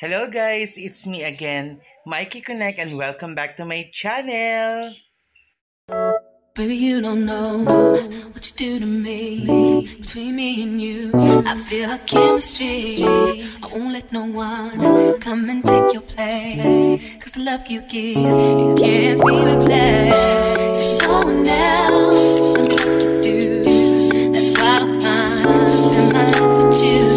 Hello guys, it's me again, Mikey Connect, and welcome back to my channel! Baby, you don't know what you do to me. Between me and you, I feel like chemistry. I won't let no one come and take your place. Cause the love you give, it can't be replaced. So no one else can like you do. That's why I spend my life with you.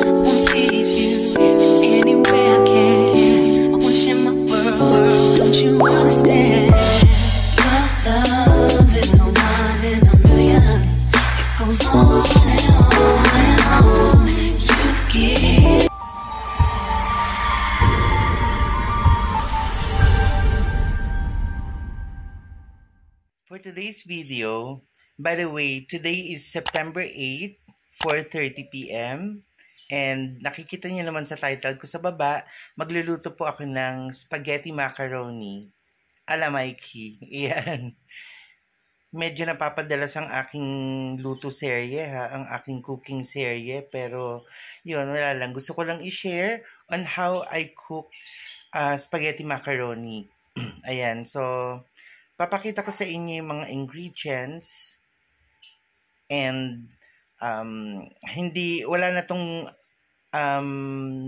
I wanna please you in any way I can. I wanna share my world, don't you understand? Love is a one in a million. It goes on and on and on. You get. For today's video, by the way, today is September 8, 4:30 p.m. And nakikita niyo naman sa title ko sa baba, magluluto po ako ng spaghetti macaroni ala Mikey. Iyan. Medyo napapadalas ang aking luto serye ang aking cooking serye, pero yun, wala lang. Gusto ko lang i-share on how I cook spaghetti macaroni. Ayan, so papakita ko sa inyo yung mga ingredients and wala na tong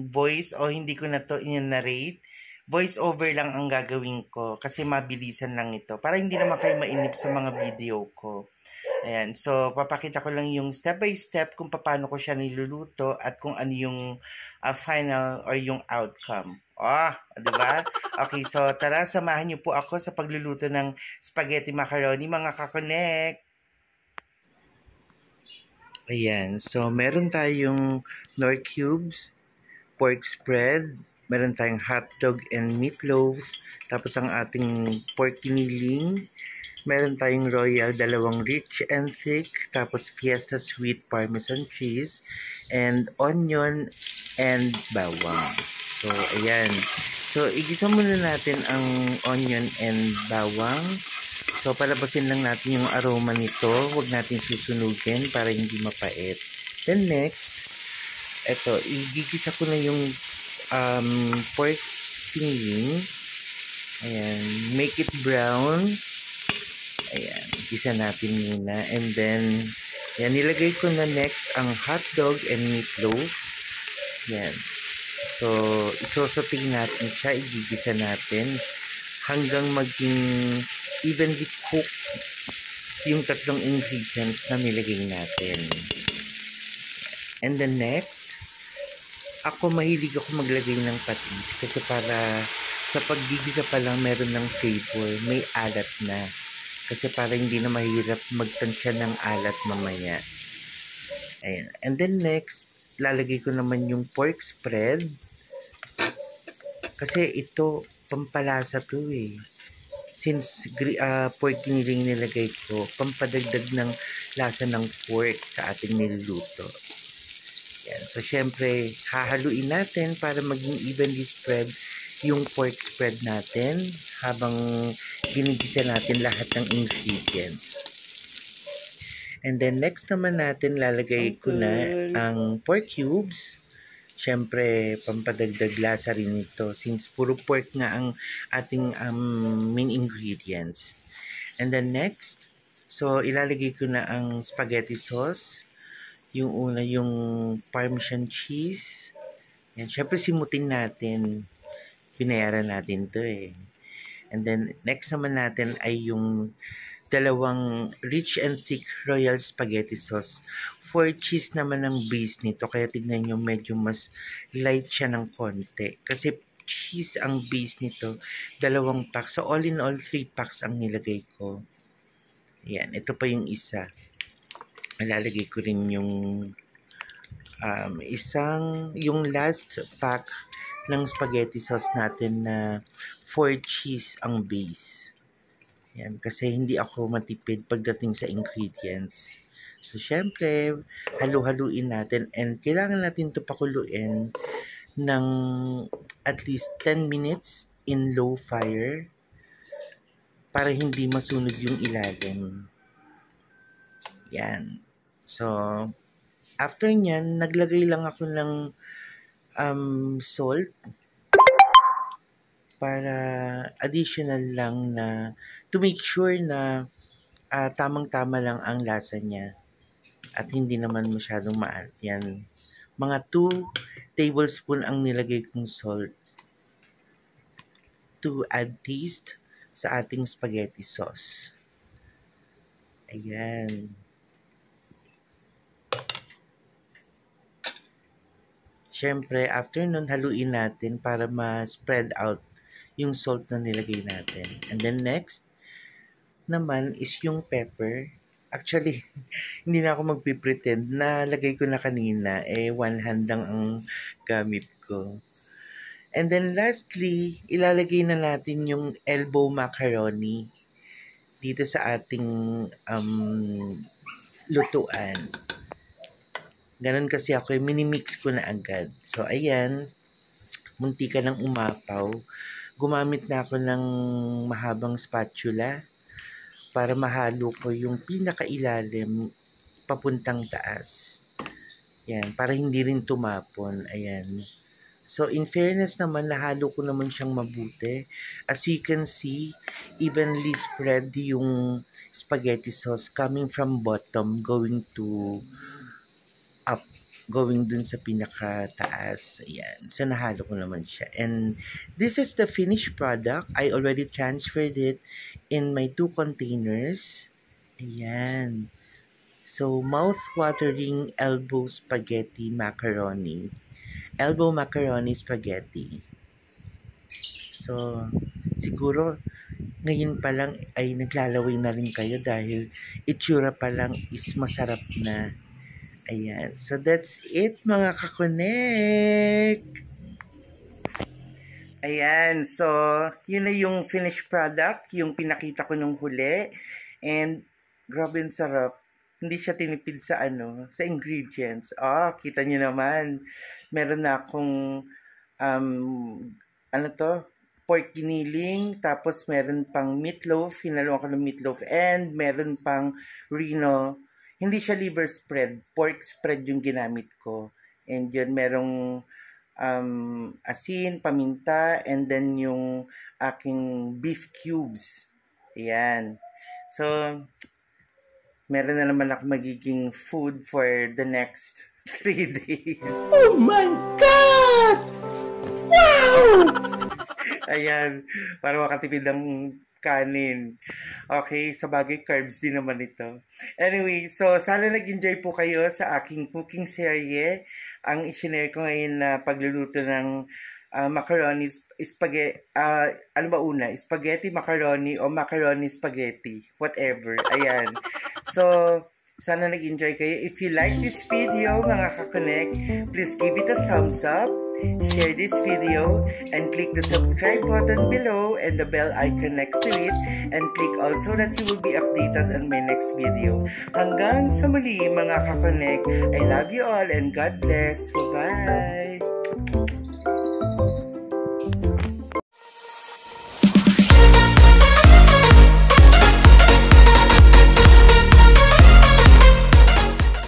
voice o hindi ko na to in-narrate. Voice over lang ang gagawin ko kasi mabilisan lang ito para hindi naman kayo mainip sa mga video ko. Ayan, so papakita ko lang yung step by step kung paano ko siya niluluto at kung ano yung final or yung outcome. Diba? Okay, so tara, samahan niyo po ako sa pagluluto ng spaghetti macaroni, mga kakonek. Ayan, so meron tayong Knorr cubes, pork spread, meron tayong hotdog and meatloaves, tapos ang ating pork giniling, meron tayong royal, dalawang rich and thick, tapos fiesta sweet parmesan cheese, and onion and bawang. So, ayan. So, igisa muna natin ang onion and bawang. So, palabasin lang natin yung aroma nito. Huwag natin susunugin para hindi mapait. Then next, eto, igigisa ko na yung pork giniling. Ayan, make it brown. Ayan, igisa natin muna. And then, yan, nilagay ko na next ang hotdog and meatloaf. Yan. So, isosoting natin siya, igigisa natin hanggang maging evenly cooked yung tatlong ingredients na nilagay natin. And then next, mahilig ako maglagay ng patis kasi para sa paggigisa pa lang meron ng flavor, may alat na. Kasi para hindi na mahirap magtansya ng alat mamaya. Ayan. And then next, lalagay ko naman yung pork spread. Kasi ito, pampalasa to eh. Since pork giniling nilagay ko, pampadagdag ng lasa ng pork sa ating niluluto. Yan. So, syempre, hahaluin natin para maging evenly spread yung pork spread natin habang ginigisa natin lahat ng ingredients. And then, next naman natin, lalagay ko na ang pork cubes. Syempre, pampadagdag lasa rin ito since puro pork nga ang ating main ingredients. And then next, so ilalagay ko na ang spaghetti sauce. Yung una, yung parmesan cheese. Yan, syempre simutin natin. Binayaran natin to eh. And then, next naman natin ay yung dalawang rich and thick royal spaghetti sauce. 4 cheese naman ang base nito. Kaya tignan nyo, medyo mas light siya ng konti. Kasi cheese ang base nito. 2 packs. So, all in all, 3 packs ang nilagay ko. Yan, ito pa yung isa. Ilalagay ko rin yung yung last pack ng spaghetti sauce natin na 4 cheese ang base. Yan, kasi hindi ako matipid pagdating sa ingredients. So, syempre, halu-haluin natin and kailangan natin ito pakuluin ng at least 10 minutes in low fire para hindi masunog yung ilalim. Yan. So, after nyan, naglagay lang ako ng salt para additional lang na to make sure na tamang-tama lang ang lasa niya at hindi naman masyadong maalat. Yan. Mga 2 tablespoon ang nilagay kong salt to add taste sa ating spaghetti sauce. Ayan. Siyempre, after nun, haluin natin para ma-spread out yung salt na nilagay natin. And then next naman is yung pepper. Actually, hindi na ako magpipretend na lagay ko na kanina. 1 hand lang ang gamit ko. And then lastly, ilalagay na natin yung elbow macaroni dito sa ating lutuan. Ganon kasi ako, minimix ko na agad. So, ayan, munti ka ng umapaw. Gumamit na ako ng mahabang spatula para mahalo ko yung pinakailalim papuntang taas. Yan, para hindi rin tumapon. Ayan. So, in fairness naman, nahalo ko naman siyang mabuti. As you can see, evenly spread yung spaghetti sauce coming from bottom going to up, going dun sa pinakataas. Ayan. So, nahalo ko naman siya. And this is the finished product. I already transferred it in my 2 containers. Ayan. So, mouth-watering elbow spaghetti macaroni. Elbow macaroni spaghetti. So, siguro, ngayon pa lang ay naglalaway na rin kayo dahil itsura pa lang is masarap na. Ayan. So, that's it mga kakonek. Ayan. So, yun na yung finished product. Yung pinakita ko nung huli. And, grabe yung sarap. Hindi siya tinipid sa sa ingredients. Kita nyo naman. Meron na akong, pork giniling. Tapos, meron pang meatloaf. Hinalo ko ng meatloaf. And, meron pang Reno. Hindi siya liver spread, pork spread yung ginamit ko. And yun, merong asin, paminta, and then yung aking beef cubes. Ayan. So, meron na naman ako magiging food for the next 3 days. Oh my God! Wow! Ayan, para makatipid ng kanin. Okay, sa bagay carbs din naman ito. Anyway, so sana nag-enjoy po kayo sa aking cooking serye. Ang i-share ko ngayon na pagluluto ng macaroni spaghetti, ano ba una? Spaghetti macaroni o macaroni spaghetti, whatever. Ayan. So, sana nag-enjoy kayo. If you like this video, mga kakonek, please give it a thumbs up. Share this video and click the subscribe button below and the bell icon next to it, and click also that you will be updated on my next video. Hanggang sa muli mga kakonek, I love you all and God bless. Bye-bye!